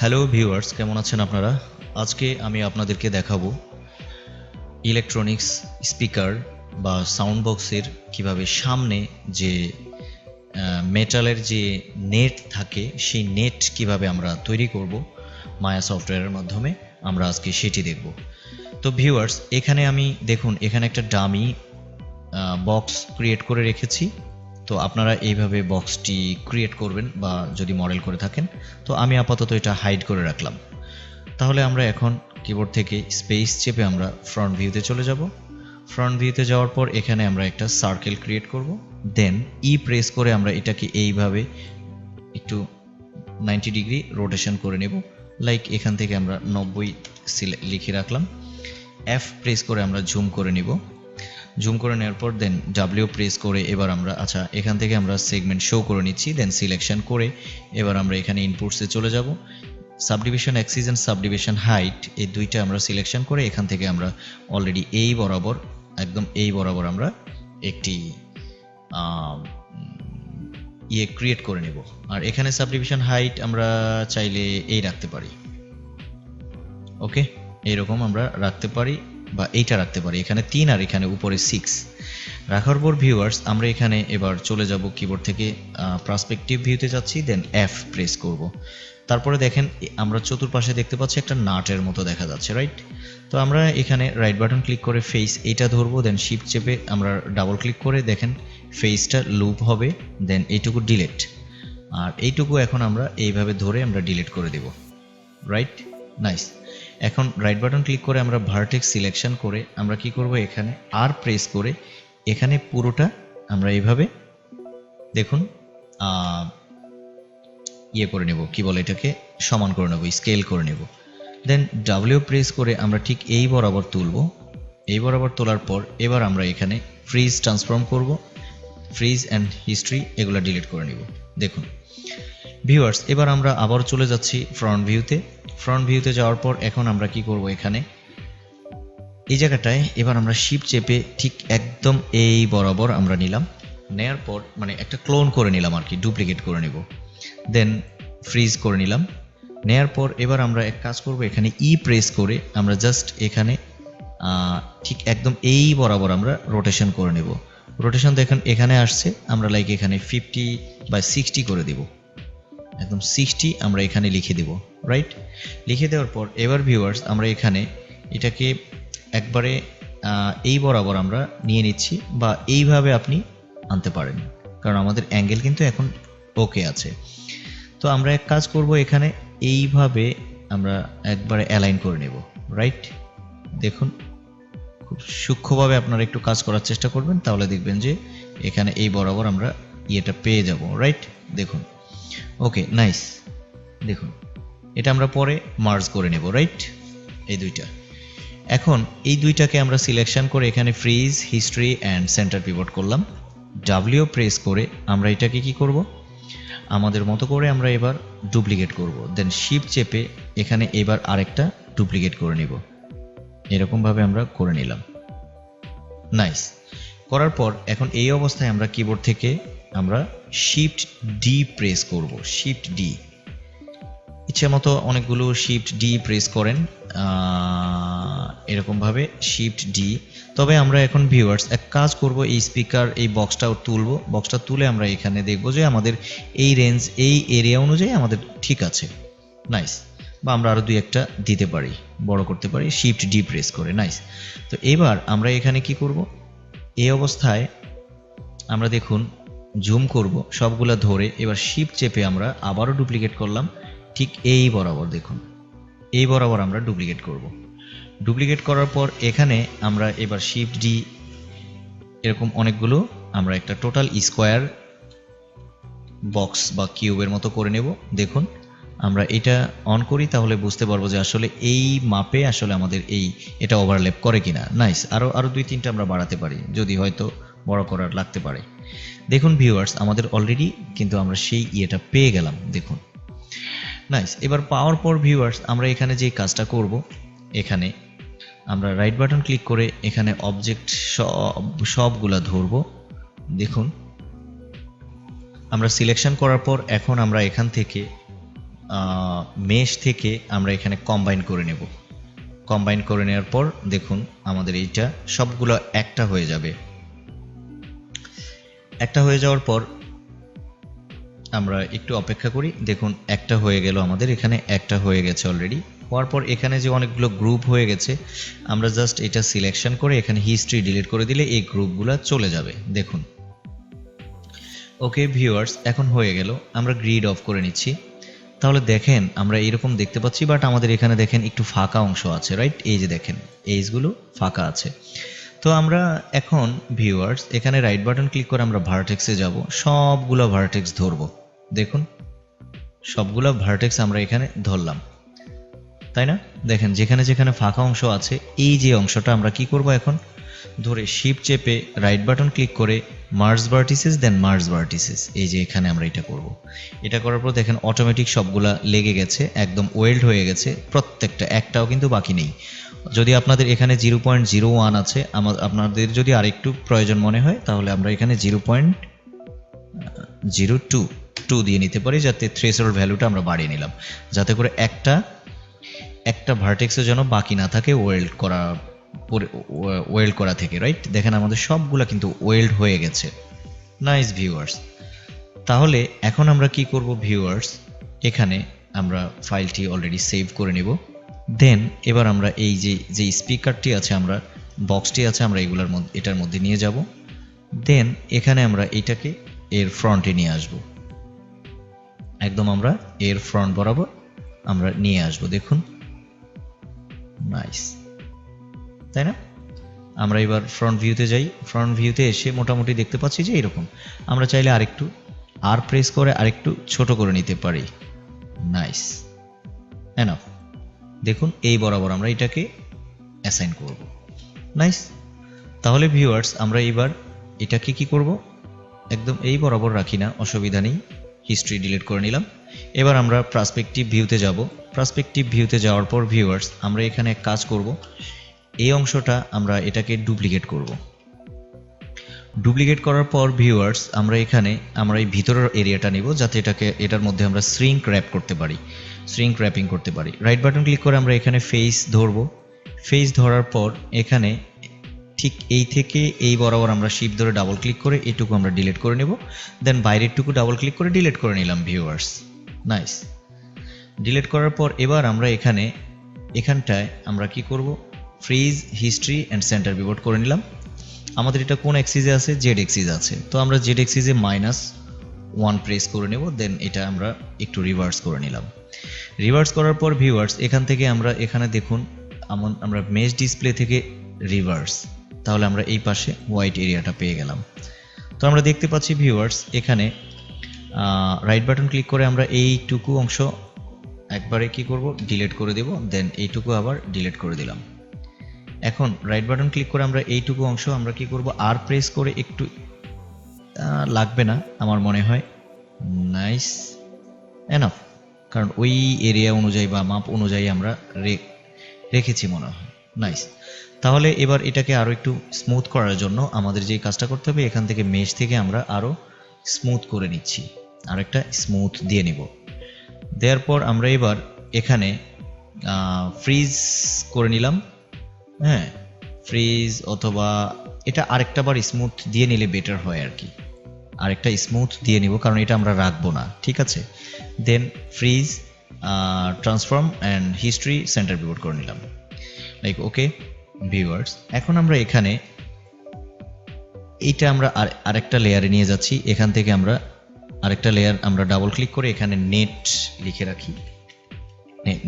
Hello viewers, কেমন আছেন আপনারা? আজকে আমি আপনাদেরকে দেখাবো ইলেকট্রনিক্স স্পিকার বা সাউন্ড বক্সের কীভাবে সামনে যে মেটালের যে নেট থাকে সেই নেট কিভাবে আমরা তৈরি করব মায়া সফটওয়্যারের মাধ্যমে। আমরা আজকে সেটি দেখব। তো ভিউয়ার্স, এখানে আমি দেখুন এখানে একটা ডামি বক্স ক্রিয়েট করে রেখেছি। তো আপনারা এইভাবে বক্সটি ক্রিয়েট করবেন বা যদি মডেল করে থাকেন। তো আমি আপাতত এটা হাইড করে রাখলাম। তাহলে আমরা এখন কিবোর্ড থেকে স্পেস চেপে আমরা ফ্রন্ট ভিউতে চলে যাব। ফ্রন্ট ভিউতে যাওয়ার পর এখানে আমরা একটা সার্কেল ক্রিয়েট করব। দেন প্রেস করে আমরা এটাকে এইভাবে একটু 90 ডিগ্রি রোটেশন করে নেব। লাইক এখান থেকে আমরা 90 লিখে রাখলাম। এফ প্রেস করে আমরা জুম করে নিব। জুম করে নেওয়ার পর দেন ডাব্লিউ প্রেস করে এবার আমরা এখান থেকে আমরা সেগমেন্ট শো করে নিচ্ছি। দেন সিলেকশন করে এবার আমরা এখানে ইনপুটসে চলে যাব। Subdivision axis and subdivision height এই দুইটা আমরা সিলেকশন করে এখান থেকে আমরা অলরেডি এই বরাবর একদম এই বরাবর আমরা একটি ক্রিয়েট করে নেব। আর এখানে সাবডিভিশন হাইট আমরা চাইলে এই রাখতে পারি। ওকে, এইরকম আমরা রাখতে পারি বা এইটা রাখতে পারি। এখানে 3 আর এখানে উপরে 6 রাখার পর ভিউয়ার্স আমরা এখানে এবার চলে যাব কিবোর্ড থেকে পার্সপেক্টিভ ভিউতে যাচ্ছি। দেন এফ প্রেস করব। তারপরে দেখেন আমরা চতুর্পাশে দেখতে পাচ্ছি একটা নাটের মতো দেখা যাচ্ছে, রাইট? তো আমরা এখানে রাইট বাটন ক্লিক করে ফেস এইটা ধরবো। দেন শিফট চেপে আমরা ডাবল ক্লিক করে দেখেন ফেসটা লুপ হবে। দেন এইটুকু ডিলিট, আর এইটুকু এখন আমরা এইভাবে ধরে আমরা ডিলিট করে দেব, রাইট? নাইস। এখন রাইট বাটন ক্লিক করে আমরা ভার্টেক্স সিলেকশন করে আমরা কি করব, এখানে আর প্রেস করে এখানে পুরোটা আমরা এইভাবে দেখুন করে নেব, কি বলে এটাকে সমান করে নেব, স্কেল করে নেব। দেন ডাব্লিউ প্রেস করে আমরা ঠিক এই বরাবর তুলব। এই বরাবর তোলার পর এবার আমরা এখানে ফ্রিজ ট্রান্সফর্ম করব। ফ্রিজ অ্যান্ড হিস্ট্রি এগুলো ডিলিট করে নিব। দেখুন ভিউয়ার্স, এবার আমরা আবার চলে যাচ্ছি ফ্রন্ট ভিউতে। ফ্রন্ট ভিউতে যাওয়ার পর এখন আমরা কি করব, এখানে এই জায়গাটায় এবার আমরা শিফট চেপে ঠিক একদম এই বরাবর আমরা নিলাম। নেয়ার পর মানে একটা ক্লোন করে নিলাম আর কি, ডুপ্লিকেট করে নেব। দেন ফ্রিজ করে নিলাম। নেয়ার পর এবার আমরা এক কাজ করব, এখানে প্রেস করে আমরা জাস্ট এখানে ঠিক একদম এই বরাবর আমরা রোটেশন করে নেব। রোটেশন দেখেন এখানে আসছে, আমরা লাইক এখানে 50/60 করে দেব। একদম 60 আমরা এখানে লিখে দেব, রাইট? লিখে দেওয়ার পর এবার ভিউয়ার্স আমরা এখানে এটাকে একবারে এই বরাবর আমরা নিয়ে নিচ্ছি, বা এইভাবে আপনি আনতে পারেন, কারণ আমাদের অ্যাঙ্গেল কিন্তু এখন ওকে আছে। তো আমরা এক কাজ করব, এখানে এইভাবে আমরা একবারে অ্যালাইন করে নেব, রাইট? দেখুন খুব সূক্ষ্মভাবে আপনারা একটু কাজ করার চেষ্টা করবেন, তাহলে দেখবেন যে এখানে এই বরাবর আমরা এটা পেয়ে যাব, রাইট? দেখুন ওকে, নাইস। দেখুন এটা আমরা পরে মার্জ করে নেব, রাইট? এই দুইটা এখন এই দুইটাকে আমরা সিলেকশন করে এখানে fridge, history and centre pivot করলাম। ডাব্লিউ প্রেস করে আমরা এটাকে কি করব, আমাদের মতো করে আমরা এবার ডুপ্লিকেট করব। দেন শিফট চেপে এখানে এবার আরেকটা ডুপ্লিকেট করে নিব। এরকমভাবে আমরা করে নিলাম, নাইস। করার পর এখন এই অবস্থায় আমরা কিবোর্ড থেকে আমরা শিফট ডি প্রেস করব। শিফট ডি ইচ্ছে মতো অনেকগুলো শিফট ডি প্রেস করেন এরকমভাবে শিফট ডি। তবে আমরা এখন ভিউয়ার্স এক কাজ করব, এই স্পিকার এই বক্সটাও তুলব। বক্সটা তুলে আমরা এখানে দেখব যে আমাদের এই রেঞ্জ এই এরিয়া অনুযায়ী আমাদের ঠিক আছে, নাইস। বা আমরা আরও দুই একটা দিতে পারি, বড় করতে পারি শিফট ডি প্রেস করে, নাইস। তো এবার আমরা এখানে কি করব, এই অবস্থায় আমরা দেখুন জুম করব সবগুলা ধরে, এবার শিফট চেপে আমরা আবারও ডুপ্লিকেট করলাম ঠিক এই বরাবর। দেখুন এই বরাবর আমরা ডুপ্লিকেট করব। ডুপ্লিকেট করার পর এখানে আমরা এবার শিফট ডি এরকম অনেকগুলো আমরা একটা টোটাল স্কোয়ার বক্স বা কিউবের মতো করে নেব। দেখুন আমরা এটা অন করি তাহলে বুঝতে পারবো যে আসলে এই মাপে আসলে আমাদের এটা ওভারল্যাপ করে কিনা। নাইস, আরও 2-3টা আমরা বাড়াতে পারি যদি হয়তো বড় করার লাগতে পারে। দেখুন ভিউয়ার্স আমাদের অলরেডি কিন্তু আমরা সেই ইয়েটা পেয়ে গেলাম, দেখুন নাইস। এবার পাওয়ার পর ভিউয়ার্স আমরা এখানে যে কাজটা করব, এখানে আমরা রাইট বাটন ক্লিক করে এখানে অবজেক্ট সবগুলা ধরবো। দেখুন আমরা সিলেকশন করার পর এখন আমরা এখান থেকে মেশ থেকে আমরা এখানে কম্বাইন করে নেব। কম্বাইন করে নেওয়ার পর দেখুন আমাদের এইটা সবগুলো একটা হয়ে যাবে। একটা হয়ে যাওয়ার পর আমরা একটু অপেক্ষা করি। দেখুন একটা হয়ে গেল, আমাদের এখানে একটা হয়ে গেছে অলরেডি। হওয়ার পর এখানে যে অনেকগুলো গ্রুপ হয়ে গেছে, আমরা জাস্ট এটা সিলেকশন করে এখানে হিস্ট্রি ডিলিট করে দিলে এই গ্রুপগুলো চলে যাবে। দেখুন ওকে ভিউয়ার্স, এখন হয়ে গেল। আমরা গ্রিড অফ করে নিচ্ছি। তাহলে দেখেন আমরা এরকম দেখতে পাচ্ছি, বাট আমাদের এখানে দেখেন একটু ফাঁকা অংশ আছে, রাইট? এই যে দেখেন এইজগুলো ফাঁকা আছে। তো আমরা এখন ভিউয়ার্স এখানে রাইট বাটন ক্লিক করে আমরা ভার্টেক্সে যাব, সবগুলো ভার্টেক্স ধরবো। দেখুন সবগুলো ভার্টেক্স আমরা এখানে ধরলাম, তাই না? দেখেন যেখানে যেখানে ফাঁকা অংশ আছে এই যে অংশটা আমরা কি করব, এখন ধরে শিফট চেপে রাইট বাটন ক্লিক করে মার্জ ভার্টিসেস, দেন মার্জ ভার্টিসেস, এই যে এখানে আমরা এটা করব। এটা করার পর দেখেন অটোমেটিক সবগুলা লেগে গেছে, একদম ওয়েল্ড হয়ে গেছে প্রত্যেকটা, একটাও কিন্তু বাকি নেই। যদি আপনাদের এখানে 0.01 আছে, আপনাদের যদি আরেকটু প্রয়োজন মনে হয় তাহলে আমরা এখানে 0.02 দিয়ে নিতে পারি, যাতে থ্রেশহোল্ড ভ্যালুটা আমরা বাড়িয়ে নিলাম, যাতে করে একটা ভার্টেক্সের জন্য বাকি না থাকে ওয়েল্ড করা থেকে, রাইট? দেখেন আমাদের সবগুলা কিন্তু ওয়েল্ড হয়ে গেছে। Nice viewers. তাহলে এখন আমরা কি করব ভিউয়ার্স, এখানে আমরা ফাইলটি অলরেডি সেভ করে নেব। দেন এবার আমরা এই যে স্পিকারটি আছে, আমরা বক্সটি আছে, আমরা এটার মধ্যে নিয়ে যাব। দেন এখানে আমরা এটাকে এর ফ্রন্টে নিয়ে আসব, একদম আমরা এর ফ্রন্ট বরাবর আমরা নিয়ে আসব। দেখুন নাইস, তাই না? আমরা এবার ফ্রন্ট ভিউতে যাই। ফ্রন্ট ভিউতে এসে মোটামুটি দেখতে পাচ্ছি যে এরকম। আমরা চাইলে আরেকটু প্রেস করে আরেকটু ছোট করে নিতে পারি। Nice, enough. দেখুন এই বরাবর আমরা এটাকে অ্যাসাইন করব। নাইস। তাহলে ভিউয়ার্স আমরা এবার এটাকে কি করব, একদম এই বরাবর রাখি না, অসুবিধা নেই, হিস্ট্রি ডিলিট করে নিলাম। এবার আমরা পার্সপেক্টিভ ভিউতে যাব। পার্সপেক্টিভ ভিউতে যাওয়ার পর ভিউয়ার্স আমরা এখানে এক কাজ করব, এই অংশটা আমরা এটাকে ডুপ্লিকেট করব। ডুপ্লিকেট করার পর ভিউয়ার্স আমরা এখানে আমরা এই ভিতরের এরিয়াটা নিব, যাতে এটার মধ্যে আমরা শ্রিঙ্ক র্যাপ করতে পারি, শ্রিঙ্ক র্যাপিং করতে পারি। রাইট বাটন ক্লিক করে আমরা এখানে ফেস ধরব। ফেস ধরার পর এখানে ঠিক এই থেকে এই বরাবর আমরা শিফট ধরে ডাবল ক্লিক করে এটুকু আমরা ডিলিট করে নেব। দেন বাইরেরটুকু ডাবল ক্লিক করে ডিলিট করে নিলাম ভিউয়ার্স। নাইস। ডিলিট করার পর এবার আমরা এখানটায় আমরা কি করব, fridge, history and centre pivot করে নিলাম। আমাদের এটা কোন এক্সিসে আছে, জেড এক্সিস আছে, তো আমরা জেড এক্সিসে -1 প্রেস করে নেব। দেন এটা আমরা একটু রিভার্স করে নিলাম। রিভার্স করার পর ভিউয়ার্স এখান থেকে আমরা এখানে দেখুন আমরা মেশ ডিসপ্লে থেকে রিভার্স, তাহলে আমরা এই পাশে হোয়াইট এরিয়াটা পেয়ে গেলাম। তো আমরা দেখতে পাচ্ছি ভিউয়ার্স এখানে রাইট বাটন ক্লিক করে আমরা এইটুকু অংশ একবারে কি করব, ডিলিট করে দেব। দেন এইটুকু আবার ডিলিট করে দিলাম। এখন রাইট বাটন ক্লিক করে আমরা এইটুকু অংশ আমরা কি করব, প্রেস করে একটু লাগবে না আমার মনে হয়। নাইস, এনাফ, কারণ ওই এরিয়া অনুযায়ী বা মাপ অনুযায়ী আমরা রেখেছি মনে হয়। নাইস। তাহলে এবার এটাকে আরো একটু স্মুথ করার জন্য আমাদের যে কাজটা করতে হবে, এখান থেকে মেশ থেকে আমরা আরো স্মুথ করে নিচ্ছি, আর একটা স্মুথ দিয়ে নিব। দেওয়ার পর আমরা এবার এখানে ফ্রিজ করে নিলাম। হ্যাঁ, ফ্রিজ অথবা এটা আরেকটা বার স্মুথ দিয়ে নিলে বেটার হয় আর কি। আরেকটা স্মুথ দিয়ে নিব, কারণ এটা আমরা রাখবো না, ঠিক আছে? Then freeze, transform and history centre pivot করে নিলাম, লাইক ওকে ভিউয়ার্স। এখন আমরা এখানে এইটা আমরা আরেকটা লেয়ারে নিয়ে যাচ্ছি। এখান থেকে আমরা আরেকটা লেয়ার আমরা ডাবল ক্লিক করে এখানে নেট লিখে রাখি,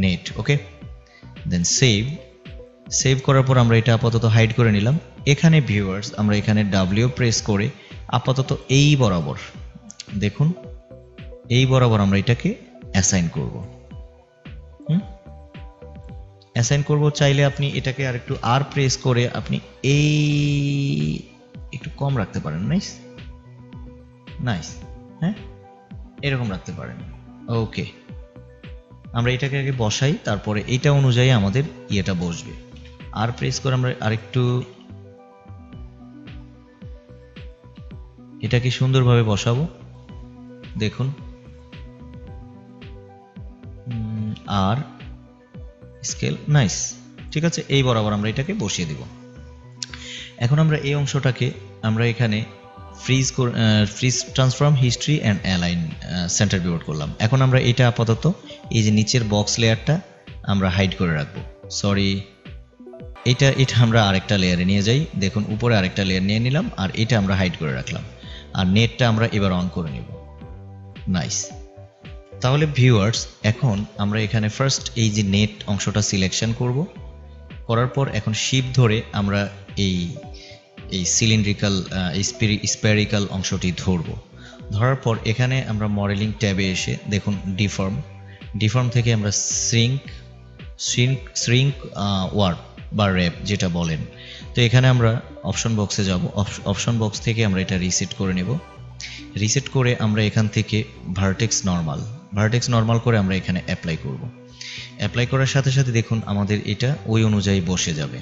নেট, ওকে। দেন সেভ করার পর আমরা এটা আপাতত হাইড করে নিলাম। এখানে ভিউয়ার্স আমরা এখানে ডাব্লিউ প্রেস করে আপাতত এই বরাবর, দেখুন এই বরাবর আমরা এটাকে অ্যাসাইন করব। অ্যাসাইন করব, চাইলে আপনি এটাকে আরেকটু প্রেস করে আপনি এই একটু কম রাখতে পারেন। নাইস, নাইস, হ্যাঁ এরকম রাখতে পারেন। ওকে, আমরা এটাকে আগে বসাই, তারপরে এটা অনুযায়ী আমাদের ইয়েটা বসবে। প্রেস করে আমরা আরেকটু এটাকে সুন্দরভাবে বসাবো। দেখুন আর স্কেল, নাইস। ঠিক আছে, এই বরাবর আমরা এটাকে বসিয়ে দিব। এখন আমরা এই অংশটাকে আমরা এখানে fridge transform history and align centre pivot করলাম। এখন আমরা এটা আপাতত এই যে নিচের বক্স লেয়ারটা আমরা হাইড করে রাখবো। সরি, এটা আমরা আরেকটা লেয়ারে নিয়ে যাই। দেখুন উপরে আরেকটা লেয়ার নিয়ে নিলাম, আর এটা আমরা হাইড করে রাখলাম। আর নেটটা আমরা এবার অন করে নেব। নাইস। তাহলে ভিউয়ার্স, এখন আমরা এখানে ফার্স্ট এই যে নেট অংশটা সিলেকশন করব। করার পর এখন শিফট ধরে আমরা এই সিলিন্ড্রিক্যাল স্পেরিক্যাল অংশটি ধরব। ধরার পর এখানে আমরা মডেলিং ট্যাবে এসে দেখুন ডিফর্ম থেকে আমরা শ্রিঙ্ক ওয়ার্প বা র্যাপ যেটা বলেন। তো এখানে আমরা অপশন বক্সে যাব। অপশন বক্স থেকে আমরা এটা রিসেট করে নেব। রিসেট করে আমরা এখান থেকে ভার্টেক্স নর্মাল করে আমরা এখানে অ্যাপ্লাই করব। অ্যাপ্লাই করার সাথে সাথে দেখুন আমাদের এটা ওই অনুযায়ী বসে যাবে।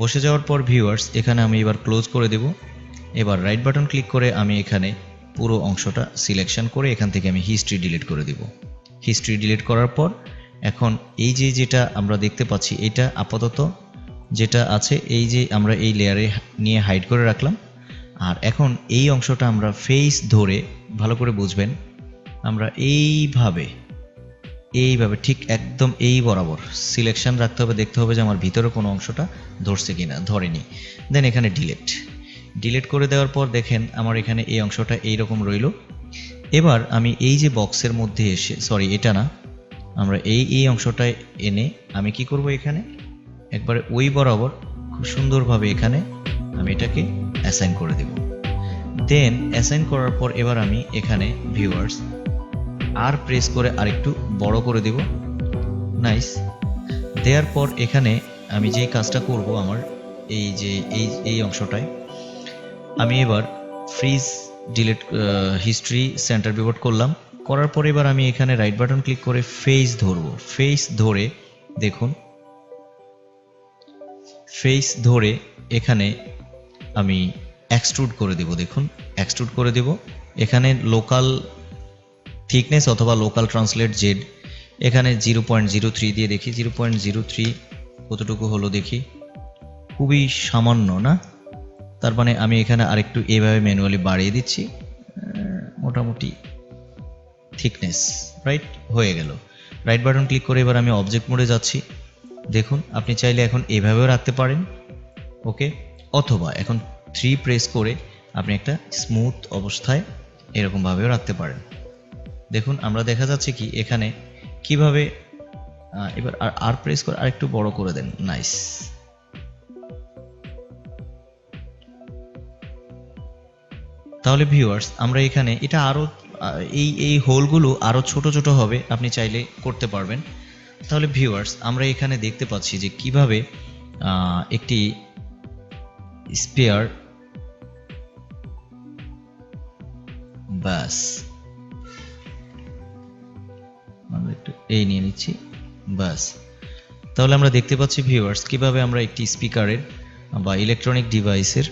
বসে যাওয়ার পর ভিউয়ার্স, এখানে আমি এবার ক্লোজ করে দেব। এবার রাইট বাটন ক্লিক করে আমি এখানে পুরো অংশটা সিলেকশন করে এখান থেকে আমি হিস্ট্রি ডিলিট করে দেব। হিস্ট্রি ডিলিট করার পর এখন এই যেটা আমরা দেখতে পাচ্ছি, এটা আপাতত যেটা আছে এই যে আমরা এই লেয়ারে নিয়ে হাইড করে রাখলাম। আর এখন এই অংশটা আমরা ফেস ধরে, ভালো করে বুঝবেন, আমরা এইভাবে ঠিক একদম এই বরাবর সিলেকশন রাখতে হবে। দেখতে হবে যে আমার ভিতরে কোনো অংশটা ধরছে কিনা, ধরেনি। দেন এখানে ডিলিট করে দেওয়ার পর দেখেন আমার এখানে এই অংশটা এইরকম রইল। এবার আমি এই যে বক্সের মধ্যে এসে, সরি এটা না, আমরা এই অংশটায় এনে আমি কি করব, এখানে একবারে ওই বরাবর খুব সুন্দরভাবে এখানে আমি এটাকে অ্যাসাইন করে দেব। দেন অ্যাসাইন করার পর এবার আমি এখানে ভিউয়ার্স আর প্রেস করে আরেকটু বড় করে দেব। নাইস। দেওয়ার পর এখানে আমি যে কাজটা করব, আমার এই যে এই অংশটায় আমি এবার fridge delete history centre pivot করলাম। করার পর এবার আমি এখানে রাইট বাটন ক্লিক করে ফেস ধরব। ফেস ধরে দেখুন, এখানে আমি এক্সট্রুড করে দেব। দেখুন এক্সট্রুড করে দেব। এখানে লোকাল থিকনেস অথবা লোকাল ট্রান্সলেট জেড এখানে 0.03 দিয়ে দেখি। 0.03 কতটুকু হলো দেখি, খুবই সামান্য না? তার মানে আমি এখানে আরেকটু এইভাবে ম্যানুয়ালি বাড়িয়ে দিচ্ছি। মোটামুটি থিকনেস রাইট হয়ে গেল। রাইট বাটন ক্লিক করে এবার আমি অবজেক্ট মোডে যাচ্ছি। দেখুন আপনি চাইলে এখন এভাবেও রাখতে পারেন, ওকে, অথবা এখন 3 প্রেস করে আপনি একটা স্মুথ অবস্থায় এরকমভাবেও রাখতে পারেন। দেখুন আমরা দেখা যাচ্ছে কি এখানে কিভাবে, এবার আর প্রেস করে আরেকটু বড় করে দেন। নাইস। তাহলে ভিউয়ার্স আমরা এখানে এটা আরো এই হোলগুলো আরো ছোট ছোট হবে, আপনি চাইলে করতে পারবেন। তাহলে ভিউয়ার্স আমরা এখানে দেখতে পাচ্ছি যে কিভাবে একটি স্পেয়ার, বাস আমরা একটু এই নিয়ে নিচ্ছি, বাস। তাহলে আমরা দেখতে পাচ্ছি ভিউয়ার্স কিভাবে আমরা একটি স্পিকারের বা ইলেকট্রনিক ডিভাইসের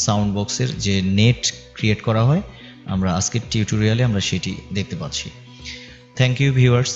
সাউন্ড বক্সের যে নেট ক্রিয়েট করা হয়, আমরা আজকের টিউটোরিয়ালে আমরা সেটি দেখতে পাচ্ছি। Thank you viewers.